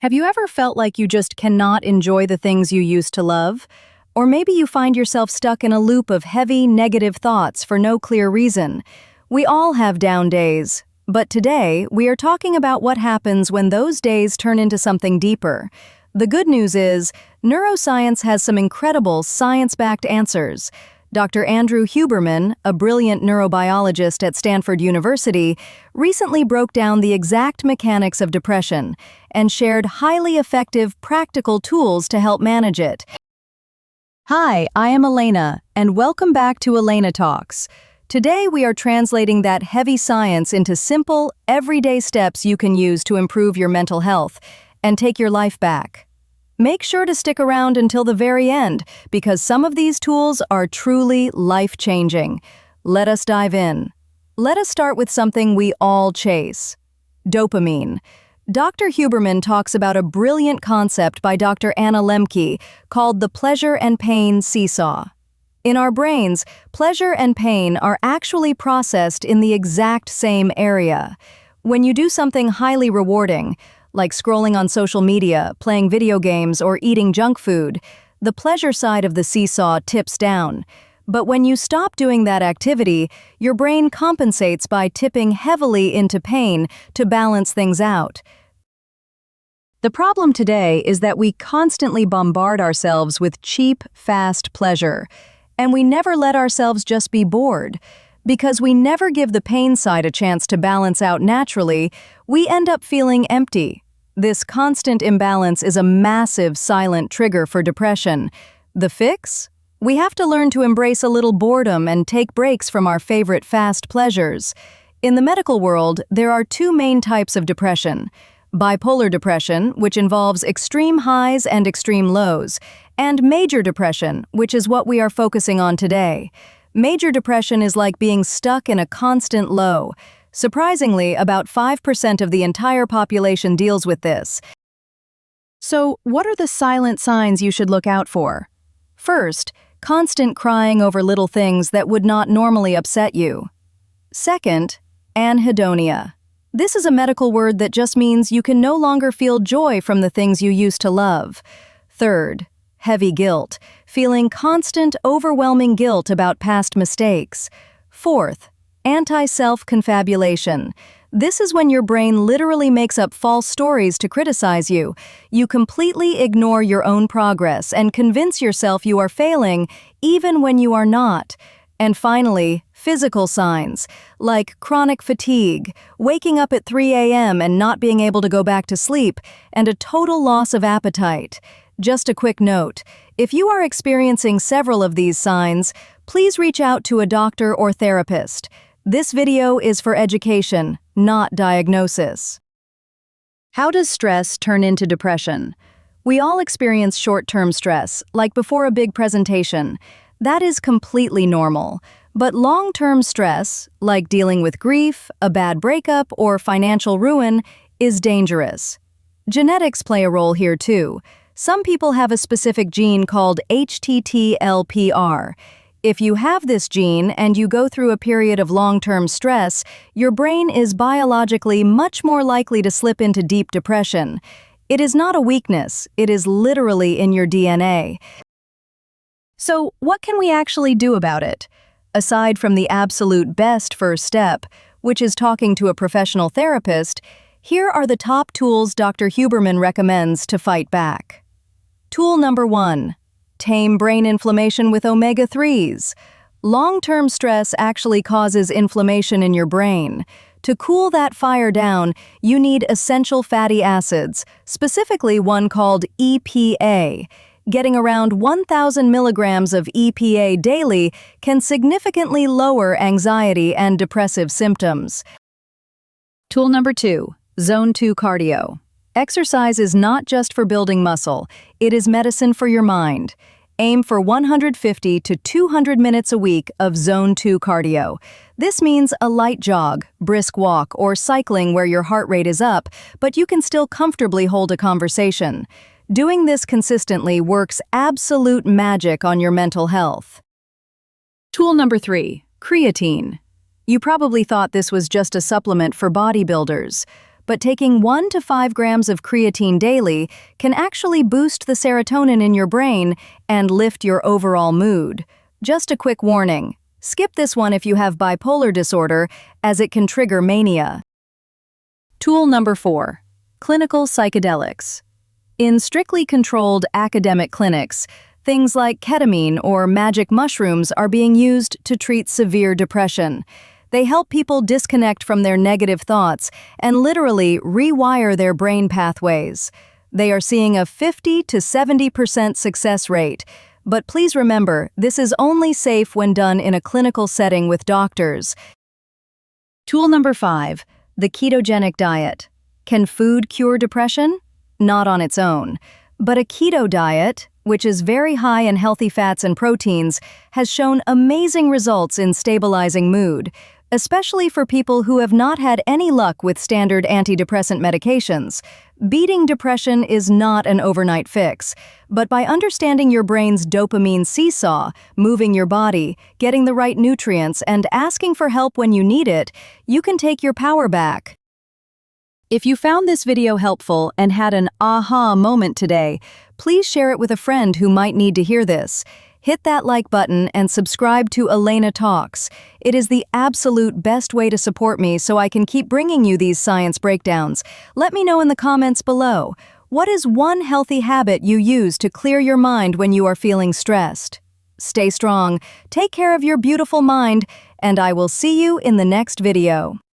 Have you ever felt like you just cannot enjoy the things you used to love? Or maybe you find yourself stuck in a loop of heavy, negative thoughts for no clear reason. We all have down days, but today we are talking about what happens when those days turn into something deeper. The good news is, neuroscience has some incredible science-backed answers. Dr. Andrew Huberman, a brilliant neurobiologist at Stanford University, recently broke down the exact mechanics of depression and shared highly effective, practical tools to help manage it. Hi, I am Elena, and welcome back to Elena Talks. Today we are translating that heavy science into simple, everyday steps you can use to improve your mental health and take your life back. Make sure to stick around until the very end, because some of these tools are truly life-changing. Let us dive in. Let us start with something we all chase: dopamine. Dr. Huberman talks about a brilliant concept by Dr. Anna Lemke called the pleasure and pain seesaw. In our brains, pleasure and pain are actually processed in the exact same area. When you do something highly rewarding, like scrolling on social media, playing video games, or eating junk food, the pleasure side of the seesaw tips down. But when you stop doing that activity, your brain compensates by tipping heavily into pain to balance things out. The problem today is that we constantly bombard ourselves with cheap, fast pleasure, and we never let ourselves just be bored. Because we never give the pain side a chance to balance out naturally, we end up feeling empty. This constant imbalance is a massive silent trigger for depression. The fix? We have to learn to embrace a little boredom and take breaks from our favorite fast pleasures. In the medical world, there are two main types of depression: bipolar depression, which involves extreme highs and extreme lows, and major depression, which is what we are focusing on today. Major depression is like being stuck in a constant low. Surprisingly, about 5% of the entire population deals with this. So, what are the silent signs you should look out for? First, constant crying over little things that would not normally upset you. Second, anhedonia. This is a medical word that just means you can no longer feel joy from the things you used to love. Third, heavy guilt, feeling constant, overwhelming guilt about past mistakes. Fourth, anti-self confabulation. This is when your brain literally makes up false stories to criticize you. You completely ignore your own progress and convince yourself you are failing even when you are not. And finally, physical signs, like chronic fatigue, waking up at 3 a.m. and not being able to go back to sleep, and a total loss of appetite. Just a quick note, if you are experiencing several of these signs, please reach out to a doctor or therapist. This video is for education, not diagnosis. How does stress turn into depression? We all experience short-term stress, like before a big presentation. That is completely normal. But long-term stress, like dealing with grief, a bad breakup, or financial ruin, is dangerous. Genetics play a role here too. Some people have a specific gene called HTTLPR. If you have this gene and you go through a period of long-term stress, your brain is biologically much more likely to slip into deep depression. It is not a weakness, it is literally in your DNA. So, what can we actually do about it? Aside from the absolute best first step, which is talking to a professional therapist, here are the top tools Dr. Huberman recommends to fight back. Tool number 1. Tame brain inflammation with omega-3s. Long-term stress actually causes inflammation in your brain. To cool that fire down, you need essential fatty acids, specifically one called EPA. Getting around 1,000 milligrams of EPA daily can significantly lower anxiety and depressive symptoms. Tool number 2. Zone 2 cardio. Exercise is not just for building muscle, it is medicine for your mind. Aim for 150 to 200 minutes a week of Zone 2 cardio. This means a light jog, brisk walk, or cycling where your heart rate is up, but you can still comfortably hold a conversation. Doing this consistently works absolute magic on your mental health. Tool number 3. Creatine. You probably thought this was just a supplement for bodybuilders. but taking 1 to 5 grams of creatine daily can actually boost the serotonin in your brain and lift your overall mood. Just a quick warning, skip this one if you have bipolar disorder, as it can trigger mania. Tool number 4. Clinical Psychedelics. In strictly controlled academic clinics, things like ketamine or magic mushrooms are being used to treat severe depression. They help people disconnect from their negative thoughts and literally rewire their brain pathways. They are seeing a 50 to 70% success rate. But please remember, this is only safe when done in a clinical setting with doctors. Tool number 5. The ketogenic diet. Can food cure depression? Not on its own. But a keto diet, which is very high in healthy fats and proteins, has shown amazing results in stabilizing mood, especially for people who have not had any luck with standard antidepressant medications. Beating depression is not an overnight fix, but by understanding your brain's dopamine seesaw, moving your body, getting the right nutrients, and asking for help when you need it, you can take your power back. If you found this video helpful and had an aha moment today, please share it with a friend who might need to hear this. Hit that like button and subscribe to Elena Talks. It is the absolute best way to support me so I can keep bringing you these science breakdowns. Let me know in the comments below. What is one healthy habit you use to clear your mind when you are feeling stressed? Stay strong, take care of your beautiful mind, and I will see you in the next video.